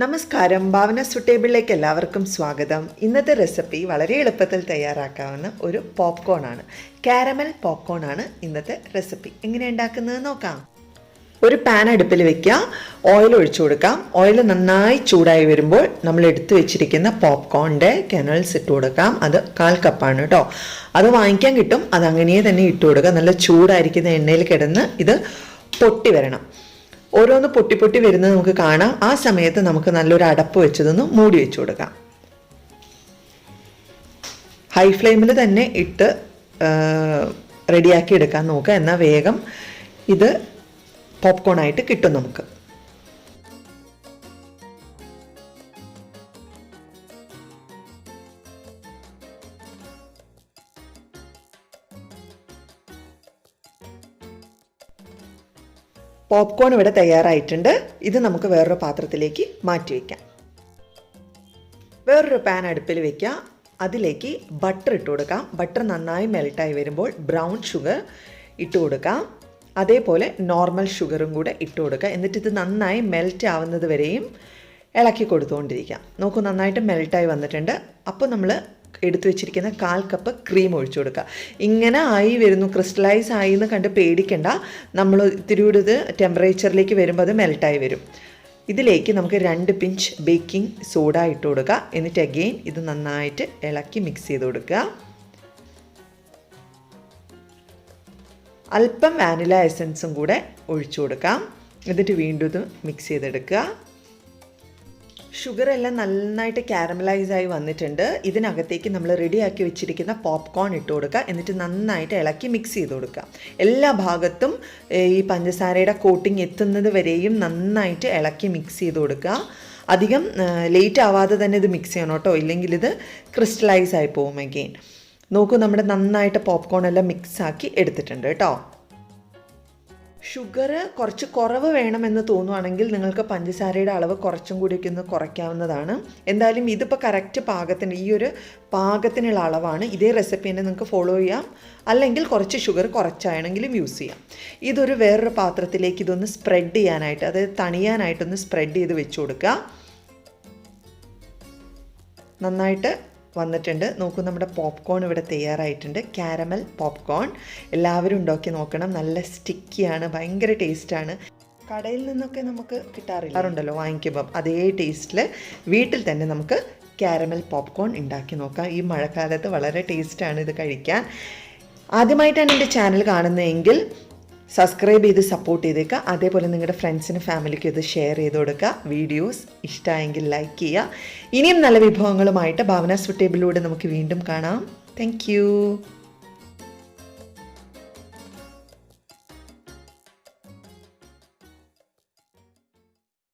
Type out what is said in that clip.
നമസ്കാരം, ഭാവന സുട്ടേബിളിലേക്ക് എല്ലാവർക്കും സ്വാഗതം. ഇന്നത്തെ റെസിപ്പി വളരെ എളുപ്പത്തിൽ തയ്യാറാക്കാവുന്ന ഒരു പോപ്കോൺ ആണ്. കാരമൽ പോപ്കോൺ ആണ് ഇന്നത്തെ റെസിപ്പി. എങ്ങനെ ഉണ്ടാക്കുന്നത് നോക്കാം. ഒരു പാൻ അടുപ്പിൽ വെക്കുക, ഓയിൽ ഒഴിച്ചു കൊടുക്കാം. ഓയിൽ നന്നായി ചൂടായി വരുമ്പോൾ നമ്മൾ എടുത്തു വെച്ചിരിക്കുന്ന പോപ്കോണിൻ്റെ കെനൽസ് ഇട്ട് കൊടുക്കാം. അത് 1/4 കപ്പാണ് കേട്ടോ. അത് വാങ്ങിക്കാൻ കിട്ടും. അത് അങ്ങനെ തന്നെ ഇട്ട് കൊടുക്കുക. നല്ല ചൂടായിരിക്കുന്ന എണ്ണയിൽ കിടന്ന് ഇത് പൊട്ടി വരണം. ഓരോന്ന് പൊട്ടി പൊട്ടി വരുന്നത് നമുക്ക് കാണാം. ആ സമയത്ത് നമുക്ക് നല്ലൊരു അടപ്പ് വെച്ചതൊന്ന് മൂടി വെച്ച് കൊടുക്കാം. ഹൈ ഫ്ലെയിമിൽ തന്നെ ഇട്ട് റെഡിയാക്കി എടുക്കാൻ നോക്കുക. എന്നാൽ വേഗം ഇത് പോപ്കോൺ ആയിട്ട് കിട്ടും നമുക്ക്. പോപ്കോൺ ഇവിടെ തയ്യാറായിട്ടുണ്ട്. ഇത് നമുക്ക് വേറൊരു പാത്രത്തിലേക്ക് മാറ്റി വയ്ക്കാം. വേറൊരു പാൻ അടുപ്പിൽ വയ്ക്കുക. അതിലേക്ക് ബട്ടർ ഇട്ട് കൊടുക്കാം. ബട്ടർ നന്നായി മെൽട്ടായി വരുമ്പോൾ ബ്രൗൺ ഷുഗർ ഇട്ട് കൊടുക്കാം. അതേപോലെ നോർമൽ ഷുഗറും കൂടെ ഇട്ട് കൊടുക്കുക. എന്നിട്ട് ഇത് നന്നായി മെൽറ്റ് ആവുന്നത് വരെയും ഇളക്കി കൊടുത്തുകൊണ്ടിരിക്കാം. നോക്കൂ, നന്നായിട്ട് മെൽട്ടായി വന്നിട്ടുണ്ട്. അപ്പോൾ നമ്മൾ എടുത്തു വെച്ചിരിക്കുന്ന 1/4 കപ്പ് ക്രീം ഒഴിച്ചു കൊടുക്കുക. ഇങ്ങനെ ആയി വരുന്നു, ക്രിസ്റ്റലൈസ് ആയി എന്ന് കണ്ട് പേടിക്കണ്ട. നമ്മൾ ഇത്തിരി കൂടി ഇത് ടെമ്പറേച്ചറിലേക്ക് വരുമ്പോൾ അത് മെൽട്ടായി വരും. ഇതിലേക്ക് നമുക്ക് 2 പിഞ്ച് ബേക്കിംഗ് സോഡ ഇട്ട് കൊടുക്കുക. എന്നിട്ട് അഗെയിൻ ഇത് നന്നായിട്ട് ഇളക്കി മിക്സ് ചെയ്ത് കൊടുക്കുക. അല്പം വാനില എസൻസും കൂടെ ഒഴിച്ചു കൊടുക്കാം. എന്നിട്ട് വീണ്ടും ഇത് മിക്സ് ചെയ്തെടുക്കുക. ഷുഗർ എല്ലാം നന്നായിട്ട് കാരമലൈസ് ആയി വന്നിട്ടുണ്ട്. ഇതിനകത്തേക്ക് നമ്മൾ റെഡിയാക്കി വെച്ചിരിക്കുന്ന പോപ്കോൺ ഇട്ട് കൊടുക്കുക. എന്നിട്ട് നന്നായിട്ട് ഇളക്കി മിക്സ് ചെയ്ത് കൊടുക്കുക. എല്ലാ ഭാഗത്തും ഈ പഞ്ചസാരയുടെ കോട്ടിങ് എത്തുന്നത് വരെയും നന്നായിട്ട് ഇളക്കി മിക്സ് ചെയ്ത് കൊടുക്കുക. അധികം ലേറ്റ് ആവാതെ തന്നെ ഇത് മിക്സ് ചെയ്യണം കേട്ടോ, ഇല്ലെങ്കിൽ ഇത് ക്രിസ്റ്റലൈസ് ആയി പോകും അഗെയിൻ. നോക്കൂ, നമ്മുടെ നന്നായിട്ട് പോപ്കോൺ എല്ലാം മിക്സാക്കി എടുത്തിട്ടുണ്ട് കേട്ടോ. ഷുഗർ കുറച്ച് കുറവ് വേണമെന്ന് തോന്നുവാണെങ്കിൽ നിങ്ങൾക്ക് പഞ്ചസാരയുടെ അളവ് കുറച്ചും കൂടിയൊക്കെ ഒന്ന് കുറയ്ക്കാവുന്നതാണ്. എന്തായാലും ഇതിപ്പോൾ കറക്റ്റ് പാകത്തിന്, ഈ ഒരു പാകത്തിനുള്ള അളവാണ്. ഇതേ റെസിപ്പി തന്നെ നിങ്ങൾക്ക് ഫോളോ ചെയ്യാം. അല്ലെങ്കിൽ കുറച്ച് ഷുഗർ കുറച്ചാണെങ്കിലും യൂസ് ചെയ്യാം. ഇതൊരു വേറൊരു പാത്രത്തിലേക്ക് ഇതൊന്ന് സ്പ്രെഡ് ചെയ്യാനായിട്ട്, അതായത് തണിയാനായിട്ടൊന്ന് സ്പ്രെഡ് ചെയ്ത് വെച്ച് കൊടുക്കുക. നന്നായിട്ട് വന്നിട്ടുണ്ട്. നോക്കൂ, നമ്മുടെ പോപ്കോൺ ഇവിടെ തയ്യാറായിട്ടുണ്ട്. കാരമൽ പോപ്കോൺ എല്ലാവരും ഉണ്ടാക്കി നോക്കണം. നല്ല സ്റ്റിക്കിയാണ്, ഭയങ്കര ടേസ്റ്റാണ്. കടയിൽ നിന്നൊക്കെ നമുക്ക് കിട്ടാറുണ്ടല്ലോ വാങ്ങിക്കുമ്പം, അതേ ടേസ്റ്റിൽ വീട്ടിൽ തന്നെ നമുക്ക് കാരമൽ പോപ്കോൺ ഉണ്ടാക്കി നോക്കാം. ഈ മഴക്കാലത്ത് വളരെ ടേസ്റ്റാണ് ഇത് കഴിക്കാൻ. ആദ്യമായിട്ടാണ് എൻ്റെ ചാനൽ കാണുന്നതെങ്കിൽ സബ്സ്ക്രൈബ് ചെയ്ത് സപ്പോർട്ട് ചെയ്തേക്കുക. അതേപോലെ നിങ്ങളുടെ ഫ്രണ്ട്സിനും ഫാമിലിക്കും ഇത് ഷെയർ ചെയ്ത് കൊടുക്കുക. വീഡിയോസ് ഇഷ്ടമായെങ്കിൽ ലൈക്ക് ചെയ്യുക. ഇനിയും നല്ല വിഭവങ്ങളുമായിട്ട് ഭാവന സുട്ടേബിളിലൂടെ നമുക്ക് വീണ്ടും കാണാം. താങ്ക്